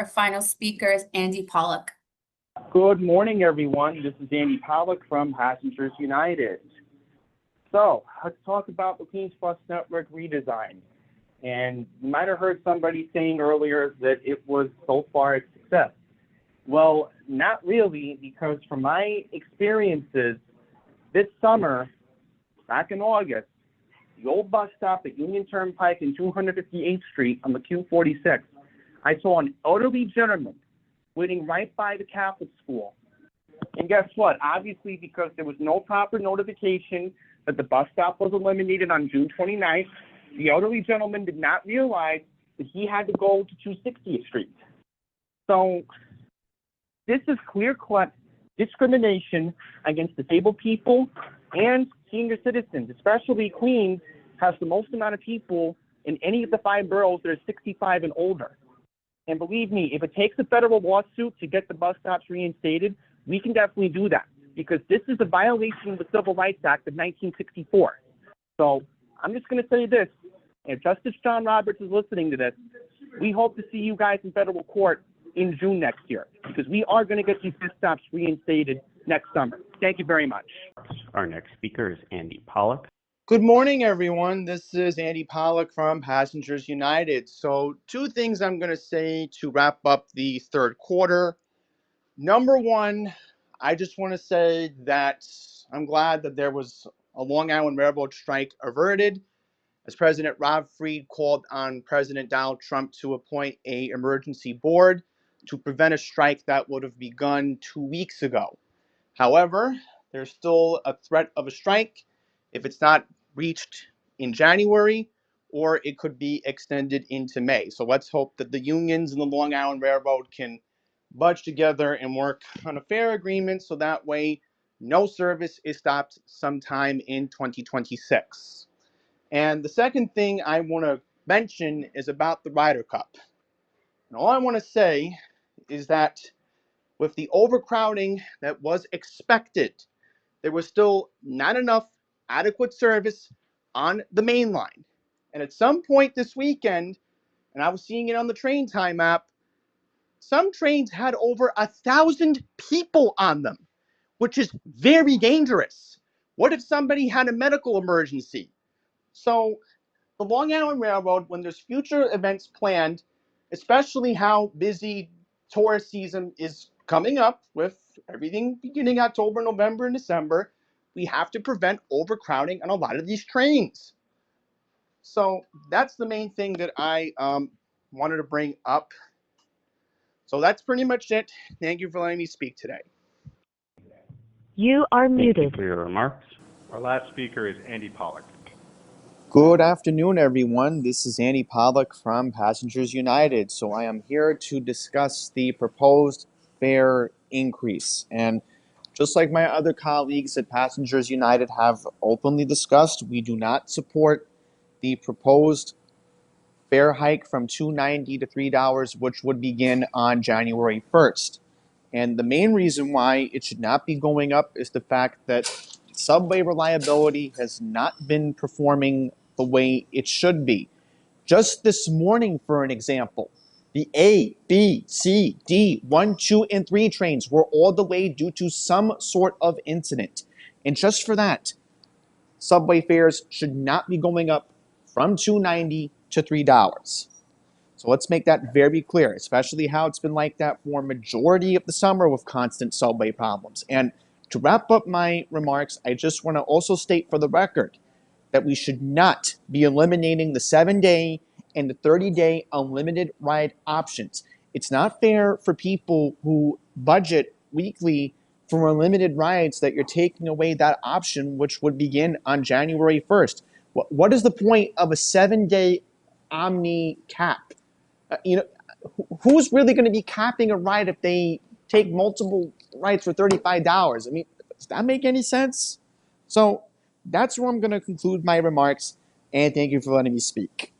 Our final speaker is Andy Pollock. Good morning, everyone. This is Andy Pollock from Passengers United. So let's talk about the Queens Bus Network redesign. And you might have heard somebody saying earlier that it was so far a success. Well, not really, because from my experiences this summer, back in August, the old bus stop at Union Turnpike and 258th Street on the Q46, I saw an elderly gentleman waiting right by the Catholic school. And guess what? Obviously, because there was no proper notification that the bus stop was eliminated on June 29th, the elderly gentleman did not realize that he had to go to 260th Street. So this is clear-cut discrimination against disabled people and senior citizens, especially Queens has the most amount of people in any of the 5 boroughs that are 65 and older. And believe me, if it takes a federal lawsuit to get the bus stops reinstated, we can definitely do that, because this is a violation of the Civil Rights Act of 1964. So I'm just going to say this. If Justice John Roberts is listening to this, we hope to see you guys in federal court in June next year, because we are going to get these bus stops reinstated next summer. Thank you very much. Our next speaker is Andy Pollock. Good morning, everyone. This is Andy Pollock from Passengers United. So 2 things I'm going to say to wrap up the third quarter. Number 1, I just want to say that I'm glad that there was a Long Island Railroad strike averted, as President Rob Freed called on President Donald Trump to appoint an emergency board to prevent a strike that would have begun 2 weeks ago. However, there's still a threat of a strike if it's not reached in January, or it could be extended into May. So let's hope that the unions and the Long Island Railroad can budge together and work on a fair agreement, so that way no service is stopped sometime in 2026. And the second thing I want to mention is about the Ryder Cup. And all I want to say is that with the overcrowding that was expected, there was still not enough adequate service on the main line. And at some point this weekend, and I was seeing it on the train time app, some trains had over 1,000 people on them, which is very dangerous. What if somebody had a medical emergency? So the Long Island Railroad, when there's future events planned, especially how busy tourist season is coming up with everything beginning October, November, and December, we have to prevent overcrowding on a lot of these trains. So that's the main thing that I wanted to bring up. So that's pretty much it. Thank you for letting me speak today. You are muted. Thank you for your remarks. Our last speaker is Andy Pollock. Good afternoon, everyone. This is Andy Pollock from Passengers United. So I am here to discuss the proposed fare increase. And just like my other colleagues at Passengers United have openly discussed, we do not support the proposed fare hike from $2.90 to $3, which would begin on January 1st. And the main reason why it should not be going up is the fact that subway reliability has not been performing the way it should be. Just this morning, for an example, the A, B, C, D, 1, 2, and 3 trains were all delayed due to some sort of incident. And just for that, subway fares should not be going up from $2.90 to $3. So let's make that very clear, especially how it's been like that for a majority of the summer with constant subway problems. And to wrap up my remarks, I just want to also state for the record that we should not be eliminating the 7-day and the 30-day unlimited ride options. It's not fair for people who budget weekly for unlimited rides that you're taking away that option, which would begin on January 1st. What is the point of a 7-day omni cap? Who's really going to be capping a ride if they take multiple rides for $35? I mean, does that make any sense? So that's where I'm going to conclude my remarks, and thank you for letting me speak.